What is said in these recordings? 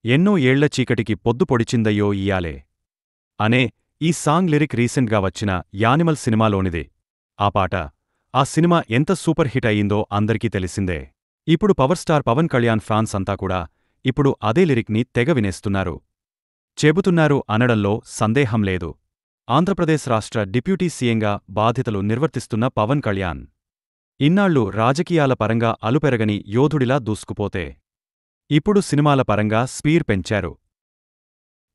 ఎన్నో ఏళ్ల చీకటికి పొద్దు పొడిచిందయ్యో ఇయ్యాలే అనే ఈ సాంగ్ లిరిక్ రీసెంట్గా వచ్చిన యానిమల్ సినిమాలోనిదే. ఆ పాట, ఆ సినిమా ఎంత సూపర్ హిట్ అయ్యిందో అందరికీ తెలిసిందే. ఇప్పుడు power star Pawan Kalyan fans అంతా కూడా ఇప్పుడు అదే లిరిక్ని తెగ వినేస్తున్నారు, చెబుతున్నారు అనడంలో సందేహం లేదు. ఆంధ్రప్రదేశ్ రాష్ట్ర డిప్యూటీ సీఎంగా బాధ్యతలు నిర్వర్తిస్తున్న పవన్ కళ్యాణ్ ఇన్నాళ్లు రాజకీయాల పరంగా అలుపెరగని యోధుడిలా దూసుకుపోతే ఇప్పుడు సినిమాల పరంగా స్పీడ్ పెంచారు.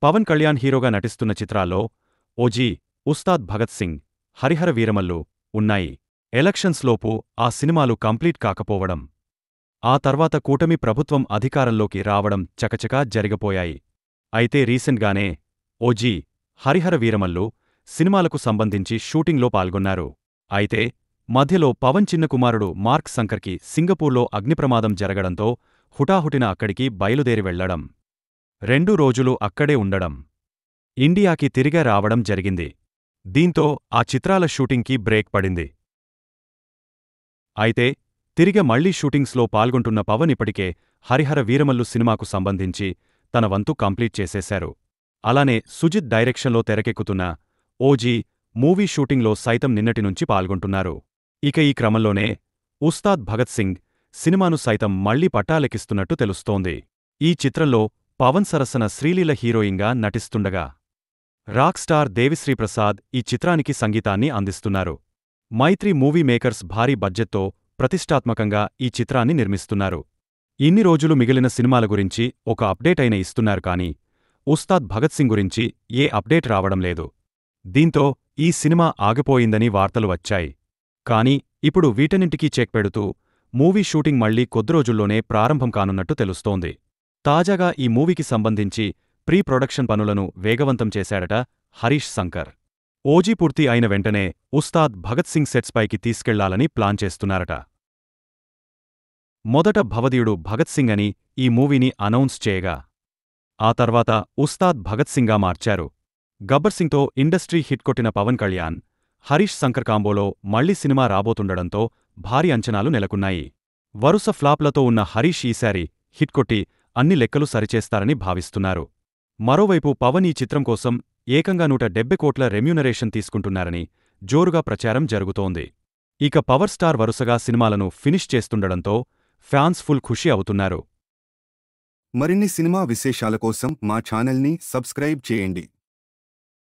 పవన్ కళ్యాణ్ హీరోగా నటిస్తున్న చిత్రాల్లో ఓజీ, ఉస్తాద్ భగత్ సింగ్, హరిహర వీరమల్లు ఉన్నాయి. ఎలక్షన్స్లోపు ఆ సినిమాలు కంప్లీట్ కాకపోవడం, ఆ తర్వాత కూటమి ప్రభుత్వం అధికారంలోకి రావడం చకచకా జరిగిపోయాయి. అయితే రీసెంట్గానే ఓజీ, హరిహర వీరమల్లు సినిమాలకు సంబంధించి షూటింగ్లో పాల్గొన్నారు. అయితే మధ్యలో పవన్ చిన్న కుమారుడు మార్క్ శంకర్కి సింగపూర్లో అగ్నిప్రమాదం జరగడంతో హుటాహుటిన అక్కడికి బయలుదేరి వెళ్లడం, 2 రోజులు అక్కడే ఉండడం, ఇండియాకి తిరిగి రావడం జరిగింది. దీంతో ఆ చిత్రాల షూటింగ్కి బ్రేక్ పడింది. అయితే తిరిగి మళ్లీ షూటింగ్స్లో పాల్గొంటున్న పవన్ ఇప్పటికే హరిహర వీరమల్లు సినిమాకు సంబంధించి తన వంతు కంప్లీట్ చేసేశారు. అలానే సుజిత్ డైరెక్షన్లో తెరకెక్కుతున్న ఓజీ మూవీ షూటింగ్లో సైతం నిన్నటి నుంచి పాల్గొంటున్నారు. ఇక ఈ క్రమంలోనే ఉస్తాద్ భగత్ సింగ్ సినిమాను సైతం మళ్లీ పట్టాలెక్కిస్తున్నట్టు తెలుస్తోంది. ఈ చిత్రంలో పవన్ సరసన శ్రీలీల హీరోయిన్గా నటిస్తుండగా రాక్ స్టార్ దేవిశ్రీ ప్రసాద్ ఈ చిత్రానికి సంగీతాన్ని అందిస్తున్నారు. మైత్రి మూవీ మేకర్స్ భారీ బడ్జెట్తో ప్రతిష్టాత్మకంగా ఈ చిత్రాన్ని నిర్మిస్తున్నారు. ఇన్ని రోజులు మిగిలిన సినిమాల గురించి ఒక అప్డేట్ అయిన ఇస్తున్నారు కానీ ఉస్తాద్ భగత్ సింగ్ గురించి ఏ అప్డేట్ రావడం లేదు. దీంతో ఈ సినిమా ఆగిపోయిందని వార్తలు వచ్చాయి. కానీ ఇప్పుడు వీటన్నింటికీ చెక్ పెడుతూ మూవీ షూటింగ్ మళ్లీ కొద్ది రోజుల్లోనే ప్రారంభం కానున్నట్టు తెలుస్తోంది. తాజాగా ఈ మూవీకి సంబంధించి ప్రీ ప్రొడక్షన్ పనులను వేగవంతం చేశాడట హరీష్ శంకర్. ఓజీ పూర్తి అయిన వెంటనే ఉస్తాద్ భగత్ సింగ్ సెట్స్ పైకి తీసుకెళ్లాలని ప్లాన్ చేస్తున్నారట. మొదట భవదీయుడు భగత్ సింగ్ అని ఈ మూవీని అనౌన్స్ చేయగా ఆ తర్వాత ఉస్తాద్ భగత్ సింగ్గా మార్చారు. గబ్బర్ సింగ్తో ఇండస్ట్రీ హిట్ కొట్టిన పవన్ కళ్యాణ్, హరీష్ శంకర్ కాంబోలో మళ్లీ సినిమా రాబోతుండడంతో భారీ అంచనాలు నెలకొన్నాయి. వరుస ఫ్లాప్లతో ఉన్న హరీష్ ఈసారి హిట్ కొట్టి అన్ని లెక్కలు సరిచేస్తారని భావిస్తున్నారు. మరోవైపు పవన్ ఈ చిత్రం కోసం ఏకంగా 170 కోట్ల రెమ్యూనరేషన్ తీసుకుంటున్నారని జోరుగా ప్రచారం జరుగుతోంది. ఇక పవర్ స్టార్ వరుసగా సినిమాలను ఫినిష్ చేస్తుండడంతో ఫ్యాన్స్ ఫుల్ ఖుషి అవుతున్నారు. మరిన్ని సినిమా విశేషాల కోసం మా ఛానల్ని సబ్స్క్రైబ్ చేయండి.